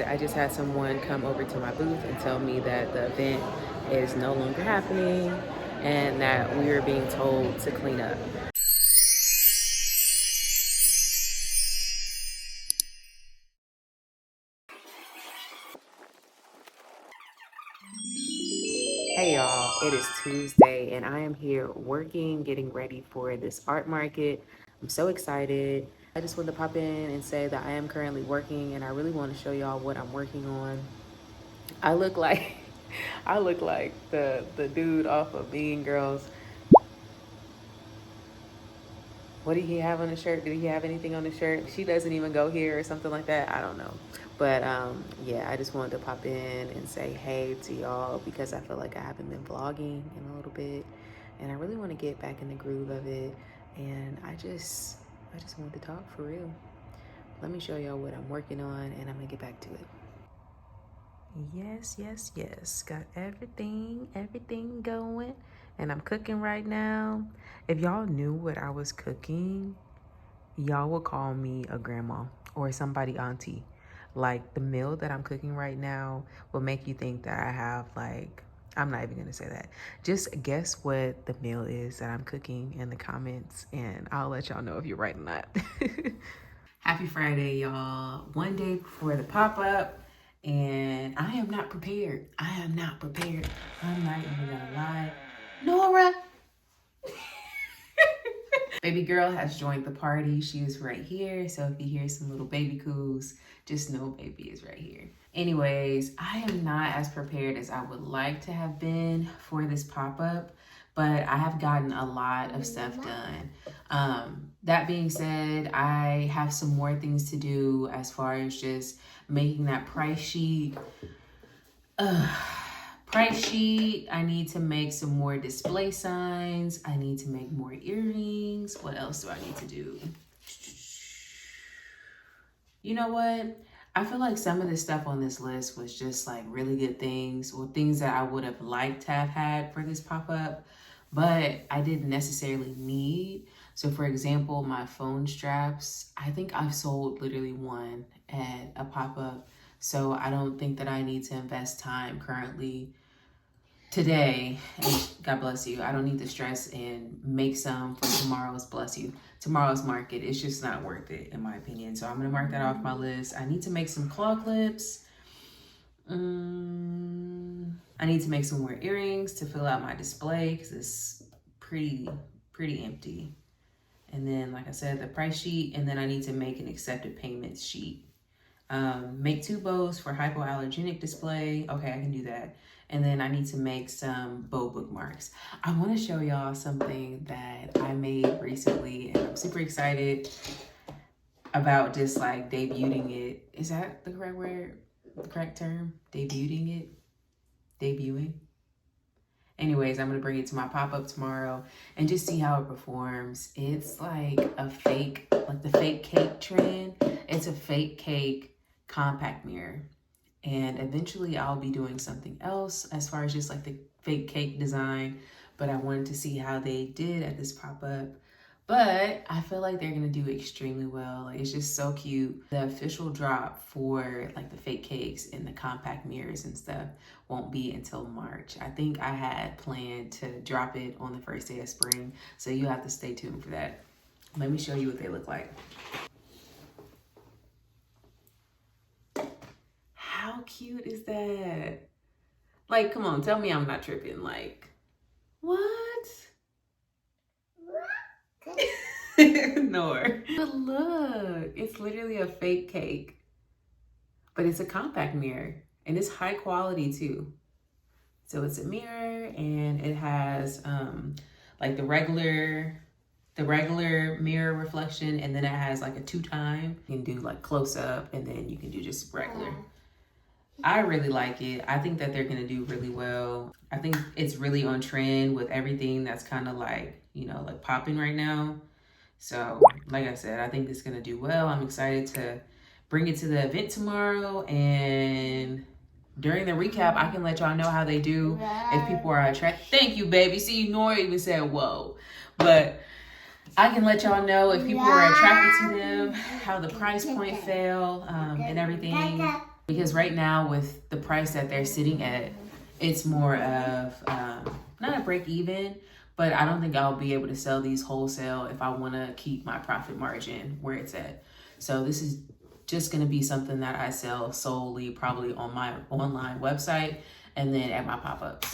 I just had someone come over to my booth and tell me that the event is no longer happening and that we are being told to clean up. Hey y'all, it is Tuesday and I am here working, getting ready for this art market. I'm so excited. I just wanted to pop in and say that I am currently working and I really want to show y'all what I'm working on. I look like the dude off of Mean Girls. What did he have on the shirt? Did he have anything on the shirt? She doesn't even go here or something like that. I don't know. But yeah, I just wanted to pop in and say hey to y'all because I feel like I haven't been vlogging in a little bit and I really want to get back in the groove of it. And I just wanted to talk for real. Let me show y'all what I'm working on and I'm gonna get back to it. Yes. Got everything going. And I'm cooking right now. If y'all knew what I was cooking, y'all would call me a grandma or somebody auntie. Like the meal that I'm cooking right now will make you think that I have like, I'm not even gonna say that. Just guess what the meal is that I'm cooking in the comments and I'll let y'all know if you're right or not. Happy Friday, y'all. One day before the pop-up. And I am not prepared. I'm not even gonna lie. Nora. Baby girl has joined the party. She is right here. So if you hear some little baby coos, just know baby is right here. Anyways, I am not as prepared as I would like to have been for this pop-up, but I have gotten a lot of stuff done. That being said, I have some more things to do as far as just making that price sheet. I need to make some more display signs. I need to make more earrings. What else do I need to do? You know what? I feel like some of the stuff on this list was just like really good things or things that I would have liked to have had for this pop-up, but I didn't necessarily need. So for example, my phone straps, I think I've sold literally one at a pop-up. So I don't think that I need to invest time currently today, and God bless you. I don't need to stress and make some for tomorrow's market. It's just not worth it in my opinion. So I'm gonna mark that off my list. I need to make some claw clips. I need to make some more earrings to fill out my display because it's pretty empty. And then, like I said, the price sheet, and then I need to make an accepted payments sheet. Make 2 bows for hypoallergenic display. Okay, I can do that. And then I need to make some bow bookmarks. I want to show y'all something that I made recently, and I'm super excited about just like debuting it. Is that the correct word? The correct term? Debuting it? Debuting? Anyways, I'm gonna bring it to my pop-up tomorrow and just see how it performs. It's like a fake, like the fake cake trend. It's a fake cake compact mirror. And eventually I'll be doing something else as far as just like the fake cake design, but I wanted to see how they did at this pop-up. But I feel like they're gonna do extremely well. Like, it's just so cute. The official drop for like the fake cakes and the compact mirrors and stuff won't be until March. I think I had planned to drop it on the first day of spring, so you have to stay tuned for that. Let me show you what they look like. How cute is that? Like, come on, tell me I'm not tripping. Like, what? No. But look, it's literally a fake cake, but it's a compact mirror and it's high quality too. So it's a mirror and it has like the regular mirror reflection, and then it has like a 2-time. You can do like close up and then you can do just regular. I really like it. I think that they're gonna do really well. I think it's really on trend with everything that's kind of like, you know, like popping right now. So like I said, I think it's gonna do well. I'm excited to bring it to the event tomorrow, and during the recap, I can let y'all know how they do, if people are attracted. Thank you, baby. See, Nora even said, whoa. But I can let y'all know if people are attracted to them, how the price point fell, and everything. Because right now with the price that they're sitting at, it's more of not a break even, but I don't think I'll be able to sell these wholesale if I want to keep my profit margin where it's at. So this is just going to be something that I sell solely probably on my online website and then at my pop-ups.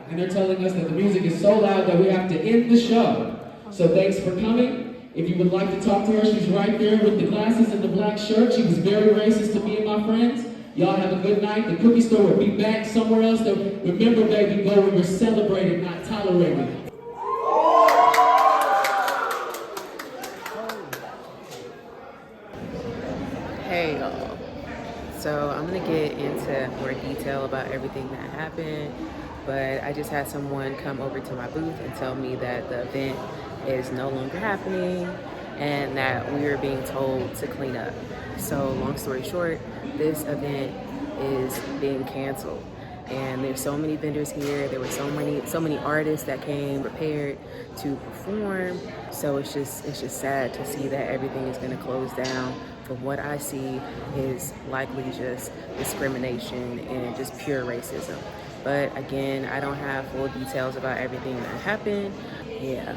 And they're telling us that the music is so loud that we have to end the show. So thanks for coming. If you would like to talk to her, she's right there with the glasses and the black shirt. She was very racist to me and my friends. Y'all have a good night. The cookie store will be back somewhere else. So remember, baby, go where you're celebrated, not tolerated. Hey y'all. So I'm gonna get into more detail about everything that happened, but I just had someone come over to my booth and tell me that the event is no longer happening and that we are being told to clean up. So long story short, this event is being canceled. And there's so many vendors here. There were so many artists that came prepared to perform. So it's just sad to see that everything is gonna close down. From what I see is likely just discrimination and just pure racism. But again, I don't have full details about everything that happened. Yeah.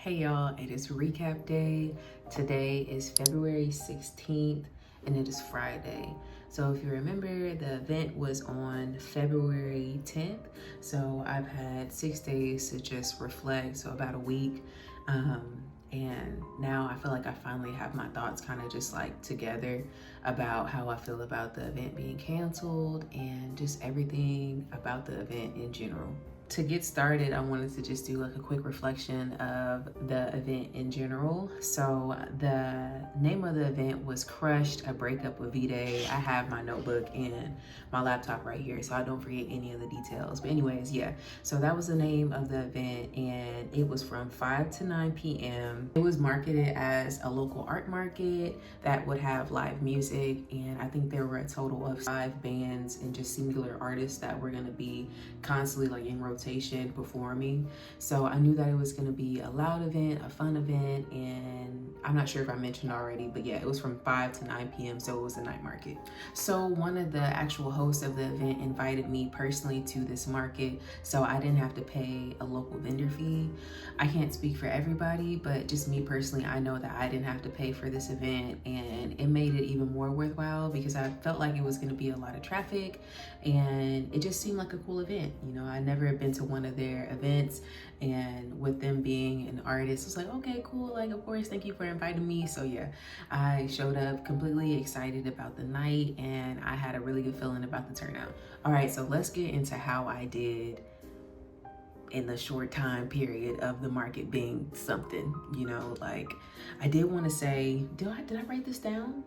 Hey y'all, it is recap day. Today is February 16th and it is Friday. So if you remember, the event was on February 10th. So I've had 6 days to just reflect, so about a week. And now I feel like I finally have my thoughts kind of just like together about how I feel about the event being canceled and just everything about the event in general. To get started, I wanted to just do like a quick reflection of the event in general. So the name of the event was Crushed, a breakup with V-Day. I have my notebook and my laptop right here, so I don't forget any of the details. But anyways, yeah, so that was the name of the event, and it was from 5 to 9 p.m. It was marketed as a local art market that would have live music, and I think there were a total of 5 bands and just singular artists that were gonna be constantly like in rotation performing. So I knew that it was going to be a loud event, a fun event, and I'm not sure if I mentioned already, but yeah, it was from 5 to 9 p.m. so it was a night market. So one of the actual hosts of the event invited me personally to this market, so I didn't have to pay a local vendor fee. I can't speak for everybody, but just me personally, I know that I didn't have to pay for this event, and it made it even more worthwhile because I felt like it was going to be a lot of traffic, and it just seemed like a cool event. You know, I never been to one of their events, and with them being an artist, it's like, okay, cool, like of course, thank you for inviting me. So yeah, I showed up completely excited about the night, and I had a really good feeling about the turnout. All right, so let's get into how I did in the short time period of the market being something, you know. Like, I did want to say, did I write this down?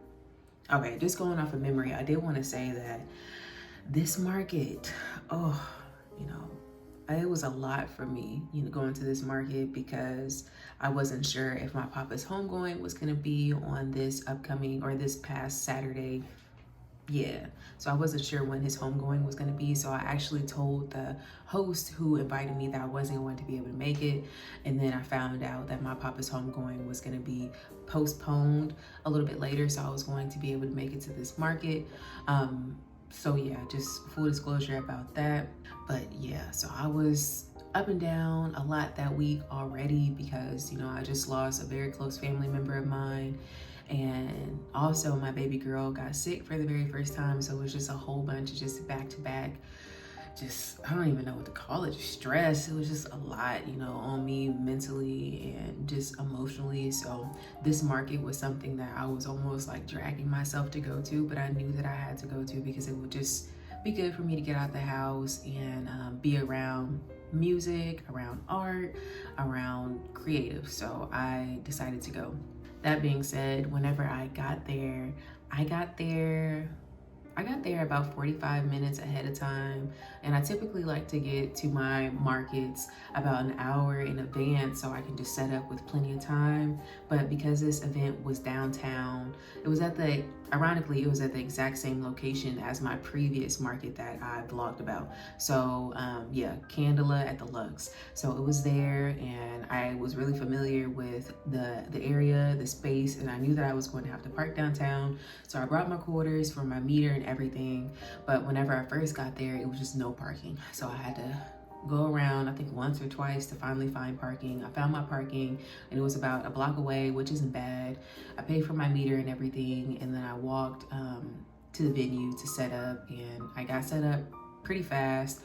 Okay, just going off of memory, I did want to say that this market, you know, it was a lot for me, you know, going to this market because I wasn't sure if my papa's homegoing was going to be on this upcoming or this past Saturday. Yeah, so I wasn't sure when his homegoing was going to be, so I actually told the host who invited me that I wasn't going to be able to make it, and then I found out that my papa's homegoing was going to be postponed a little bit later, so I was going to be able to make it to this market. So yeah, just full disclosure about that. But yeah, so I was up and down a lot that week already because, you know, I just lost a very close family member of mine. And also my baby girl got sick for the very first time. So it was just a whole bunch of just back to back, just, I don't even know what to call it, stress. It was just a lot, you know, on me mentally and just emotionally. So this market was something that I was almost like dragging myself to go to, but I knew that I had to go to because it would just be good for me to get out the house and be around music, around art, around creative. So I decided to go. That being said, whenever I got there about 45 minutes ahead of time, and I typically like to get to my markets about an hour in advance so I can just set up with plenty of time. But because this event was downtown, ironically, it was at the exact same location as my previous market that I vlogged about. So yeah, Candela at the Lux. So it was there, and I was really familiar with the area, the space, and I knew that I was going to have to park downtown. So I brought my quarters for my meter and everything. But whenever I first got there, it was just no parking. So I had to go around, I think once or twice, to finally find parking. I found my parking, and it was about a block away, which isn't bad. I paid for my meter and everything, and then I walked to the venue to set up, and I got set up pretty fast.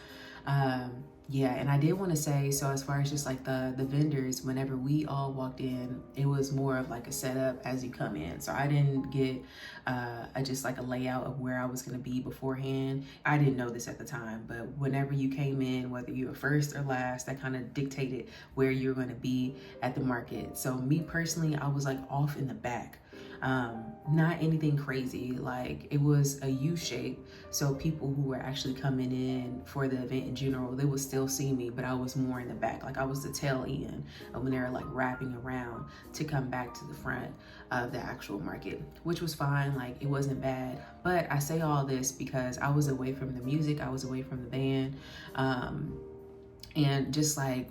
Yeah, and I did want to say, so as far as just like the vendors, whenever we all walked in, it was more of like a setup as you come in. So I didn't get just like a layout of where I was going to be beforehand. I didn't know this at the time, but whenever you came in, whether you were first or last, that kind of dictated where you're going to be at the market. So me personally, I was like off in the back. Not anything crazy, like it was a U shape, so people who were actually coming in for the event in general, they would still see me, but I was more in the back, like I was the tail end of when they were like wrapping around to come back to the front of the actual market, which was fine, like it wasn't bad. But I say all this because I was away from the music, I was away from the band, and just like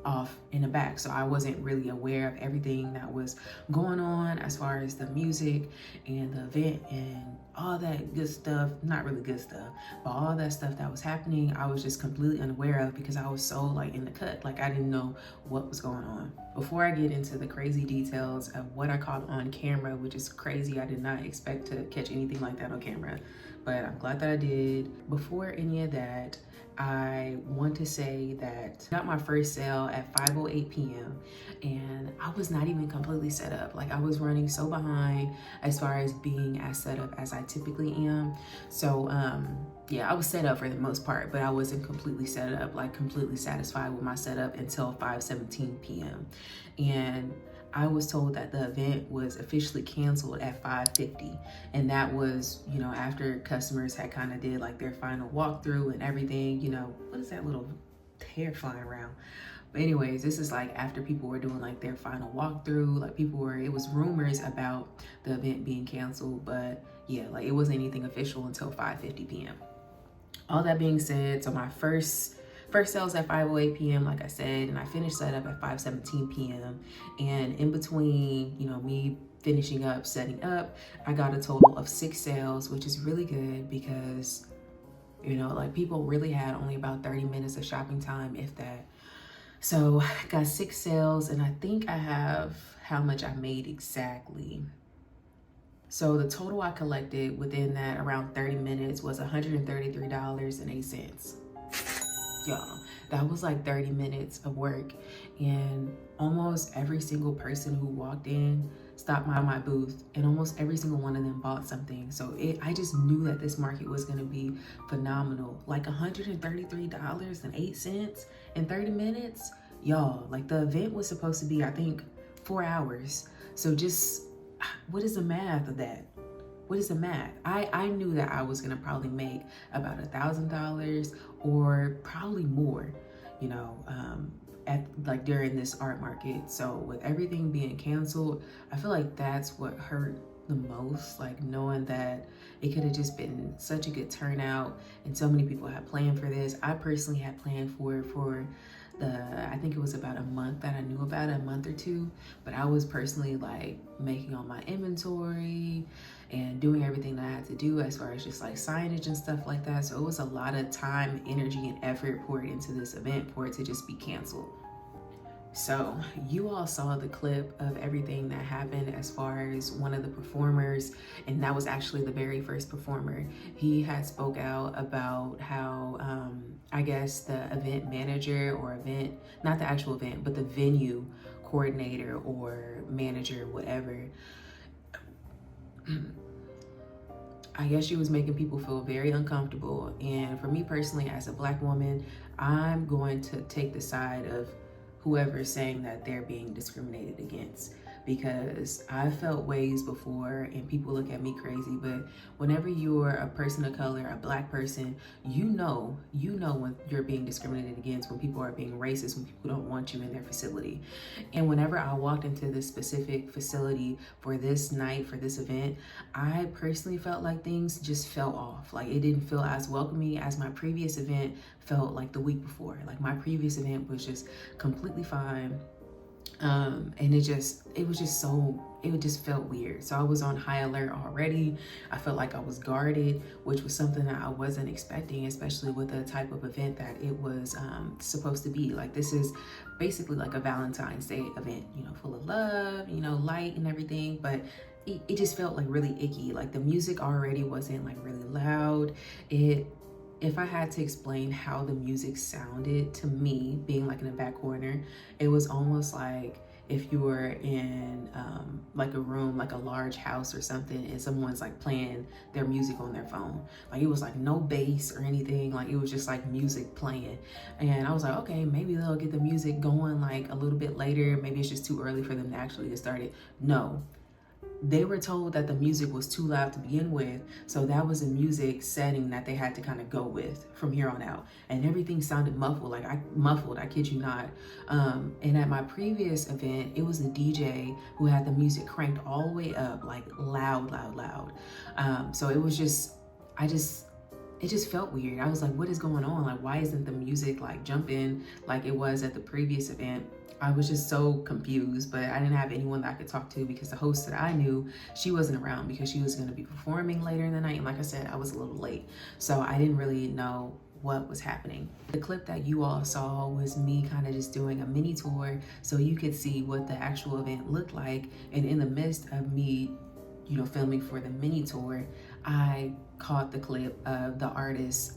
off in the back. So I wasn't really aware of everything that was going on as far as the music and the event and all that good stuff. Not really good stuff, but all that stuff that was happening, I was just completely unaware of because I was so like in the cut. Like I didn't know what was going on. Before I get into the crazy details of what I caught on camera, which is crazy, I did not expect to catch anything like that on camera, but I'm glad that I did. Before any of that, I want to say that I got my first sale at 5:08 p.m. and I was not even completely set up. Like I was running so behind as far as being as set up as I typically am. So yeah, I was set up for the most part, but I wasn't completely set up, like completely satisfied with my setup until 5:17 p.m. And I was told that the event was officially canceled at 5:50, and that was, you know, after customers had kind of did like their final walkthrough and everything. You know, what is that little hair flying around? But anyways, this is like after people were doing like their final walkthrough, like it was rumors about the event being canceled, but yeah, like it wasn't anything official until 5:50 p.m. All that being said, so my first sales at 5:08 p.m. like I said, and I finished setup at 5:17 p.m. and in between, you know, me finishing up setting up, I got a total of 6 sales, which is really good because, you know, like people really had only about 30 minutes of shopping time, if that. So I got 6 sales, and I think I have how much I made exactly. So the total I collected within that around 30 minutes was $133.08. Y'all, that was like 30 minutes of work, and almost every single person who walked in stopped by my booth, and almost every single one of them bought something. So I just knew that this market was going to be phenomenal. Like $133.08 in 30 minutes, y'all. Like the event was supposed to be, I think, 4 hours. So just what is the math of that? What is the math? I knew that I was gonna probably make about $1,000 or probably more, you know, at like during this art market. So with everything being canceled, I feel like that's what hurt the most, like knowing that it could have just been such a good turnout and so many people had planned for this. I personally had planned for it for I think it was about a month that I knew about it, a month or two, but I was personally like making all my inventory and doing everything that I had to do as far as just like signage and stuff like that. So it was a lot of time, energy, and effort poured into this event for it to just be canceled. So you all saw the clip of everything that happened as far as one of the performers, and that was actually the very first performer. He had spoke out about how I guess the event manager or not the actual event, but the venue coordinator or manager, whatever, I guess she was making people feel very uncomfortable. And for me personally, as a Black woman, I'm going to take the side of whoever is saying that they're being discriminated against, because I felt ways before and people look at me crazy, but whenever you're a person of color, a Black person, you know when you're being discriminated against, when people are being racist, when people don't want you in their facility. And whenever I walked into this specific facility for this night, for this event, I personally felt like things just fell off. Like it didn't feel as welcoming as my previous event felt like the week before. Like my previous event was just completely fine. And it just felt weird. So I was on high alert already. I felt like I was guarded, which was something that I wasn't expecting, especially with the type of event that it was supposed to be. Like this is basically like a Valentine's Day event, you know, full of love, you know, light and everything, but it just felt like really icky. Like the music already wasn't like really loud. If I had to explain how the music sounded to me, being like in the back corner, it was almost like if you were in like a room, like a large house or something, and someone's like playing their music on their phone. Like it was like no bass or anything, like it was just like music playing. And I was like, okay, maybe they'll get the music going like a little bit later. Maybe it's just too early for them to actually get started. No. They were told that the music was too loud to begin with, so that was a music setting that they had to kind of go with from here on out. And everything sounded muffled, I kid you not. And at my previous event, it was a DJ who had the music cranked all the way up, like loud. So it was just, it just felt weird. I was like, what is going on? Like, why isn't the music like jumping like it was at the previous event? I was just so confused, but I didn't have anyone that I could talk to because the host that I knew, she wasn't around because she was going to be performing later in the night. And like I said, I was a little late, so I didn't really know what was happening. The clip that you all saw was me kind of just doing a mini tour so you could see what the actual event looked like. And in the midst of me, you know, filming for the mini tour, I caught the clip of the artist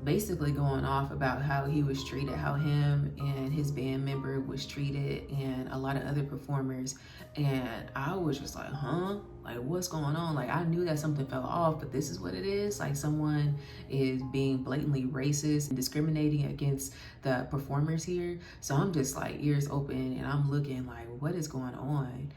basically going off about how he was treated, how him and his band member was treated, and a lot of other performers. And I was just like, huh? Like, what's going on? Like, I knew that something fell off, but this is what it is? Like, someone is being blatantly racist and discriminating against the performers here. So I'm just like ears open and I'm looking like, what is going on?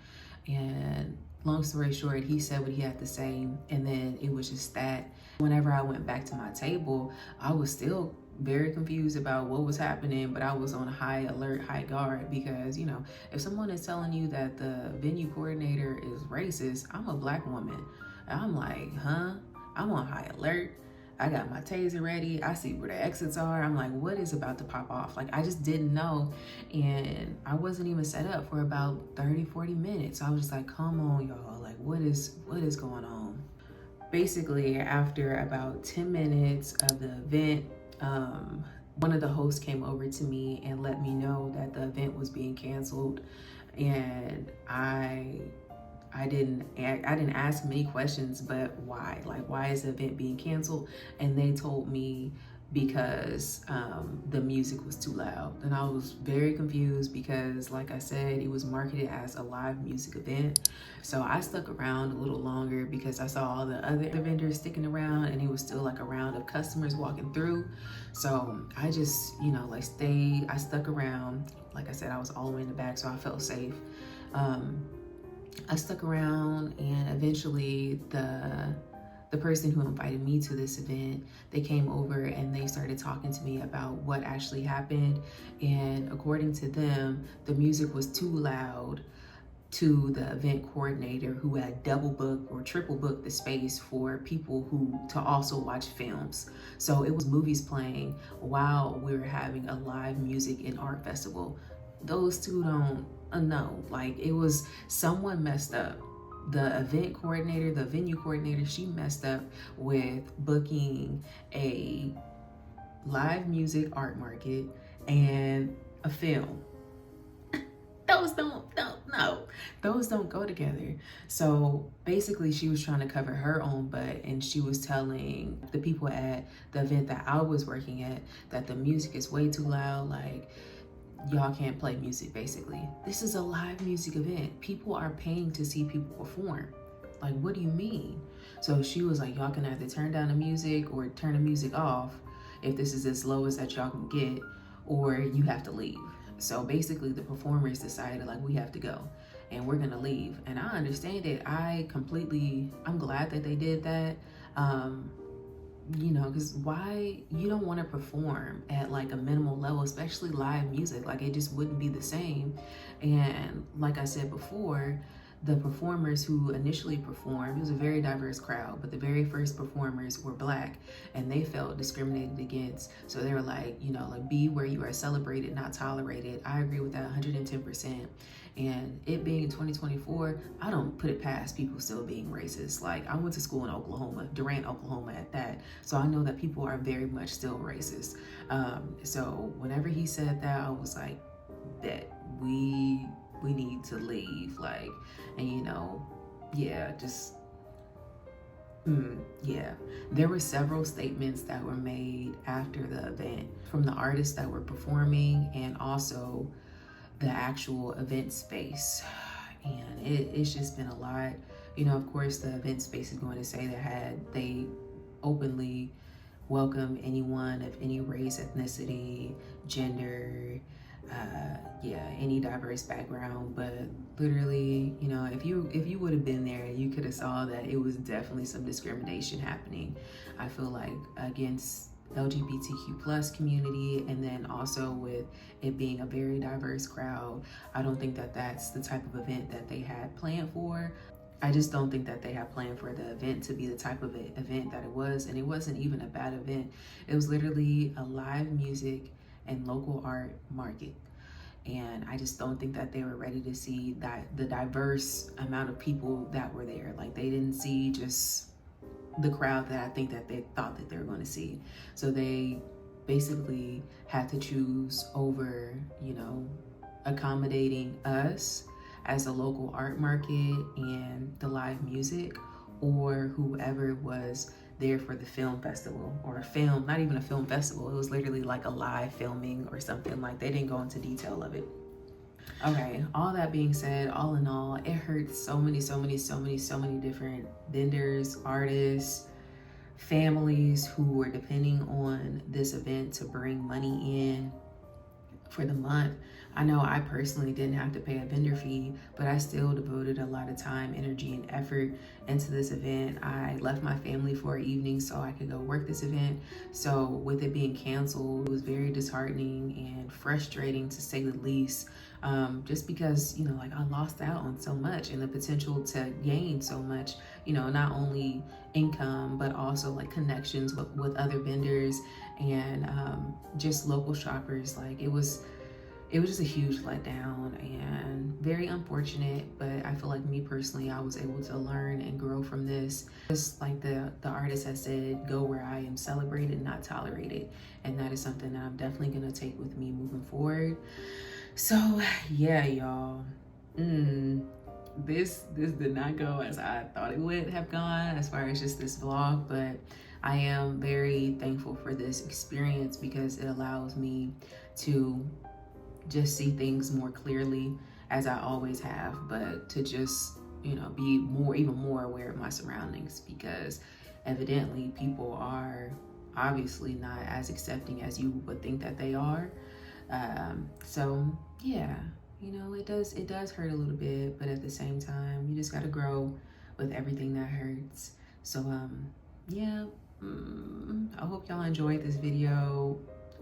And long story short, he said what he had to say, and then it was just that. Whenever I went back to my table, I was still very confused about what was happening, but I was on high alert, high guard, because, you know, if someone is telling you that the venue coordinator is racist, I'm a Black woman. I'm like, huh? I'm on high alert. I got my taser ready. I see where the exits are. I'm like, what is about to pop off? Like, I just didn't know. And I wasn't even set up for about 30, 40 minutes. So I was just like, come on, y'all. Like, what is going on? Basically, after about 10 minutes of the event, one of the hosts came over to me and let me know that the event was being canceled. And I didn't ask many questions, but why? Like, why is the event being canceled? And they told me because the music was too loud. And I was very confused because, like I said, it was marketed as a live music event. So I stuck around a little longer because I saw all the other vendors sticking around, and it was still like a round of customers walking through. So I just, you know, like I stuck around. Like I said, I was all the way in the back, so I felt safe. I stuck around, and eventually the person who invited me to this event, they came over and they started talking to me about what actually happened. And according to them, the music was too loud to the event coordinator, who had double booked or triple booked the space for people who to also watch films. So it was movies playing while we were having a live music and art festival. Those two don't know. Like, it was, someone messed up. The event coordinator, the venue coordinator, she messed up with booking a live music art market and a film. Those don't go together. So basically, she was trying to cover her own butt, and she was telling the people at the event that I was working at that the music is way too loud. Like, y'all can't play music, basically. This is a live music event. People are paying to see people perform. Like, what do you mean? So she was like, y'all can either turn down the music or turn the music off if this is as low as that y'all can get, or you have to leave. So basically the performers decided, like, we have to go and we're gonna leave. And I understand it. I'm glad that they did that. You know, because why, you don't want to perform at like a minimal level, especially live music. Like, it just wouldn't be the same. And like I said before, the performers who initially performed, it was a very diverse crowd, but the very first performers were Black, and they felt discriminated against. So they were like, you know, like, be where you are celebrated, not tolerated. I agree with that 110%. And it being 2024, I don't put it past people still being racist. Like, I went to school in Oklahoma, Durant, Oklahoma at that. So I know that people are very much still racist. So whenever he said that, I was like, that we need to leave. Like, and you know, yeah, just, yeah. There were several statements that were made after the event from the artists that were performing and also the actual event space. And it's just been a lot. You know, of course, the event space is going to say that they openly welcome anyone of any race, ethnicity, gender, any diverse background. But literally, you know, if you would have been there, you could have saw that it was definitely some discrimination happening. I feel like against LGBTQ plus community, and then also with it being a very diverse crowd. I don't think that that's the type of event that they had planned for. I just don't think that they have planned for the event to be the type of event that it was. And it wasn't even a bad event. It was literally a live music and local art market. And I just don't think that they were ready to see that the diverse amount of people that were there. Like, they didn't see just the crowd that I think that they thought that they were going to see. So they basically had to choose over, you know, accommodating us as a local art market and the live music, or whoever was there for the film festival, or a film, not even a film festival. It was literally like a live filming or something. Like, they didn't go into detail of it. Okay, all that being said, all in all, it hurts so many different vendors, artists, families who were depending on this event to bring money in for the month. I know I personally didn't have to pay a vendor fee, but I still devoted a lot of time, energy, and effort into this event. I left my family for an evening so I could go work this event. So with it being canceled, it was very disheartening and frustrating, to say the least. Just because, you know, like, I lost out on so much and the potential to gain so much, you know, not only income, but also like connections with other vendors and just local shoppers. Like, it was just a huge letdown and very unfortunate, but I feel like, me personally, I was able to learn and grow from this. Just like the artist has said, go where I am celebrated, not tolerated. And that is something that I'm definitely gonna take with me moving forward. So yeah, y'all, this did not go as I thought it would have gone as far as just this vlog, but I am very thankful for this experience because it allows me to just see things more clearly, as I always have, but to just, you know, be even more aware of my surroundings, because evidently people are obviously not as accepting as you would think that they are. So yeah, you know, it does hurt a little bit, but at the same time, you just got to grow with everything that hurts. So yeah, I hope y'all enjoyed this video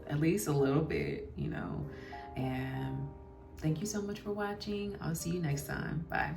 at least a little bit, you know, and thank you so much for watching. I'll see you next time. Bye.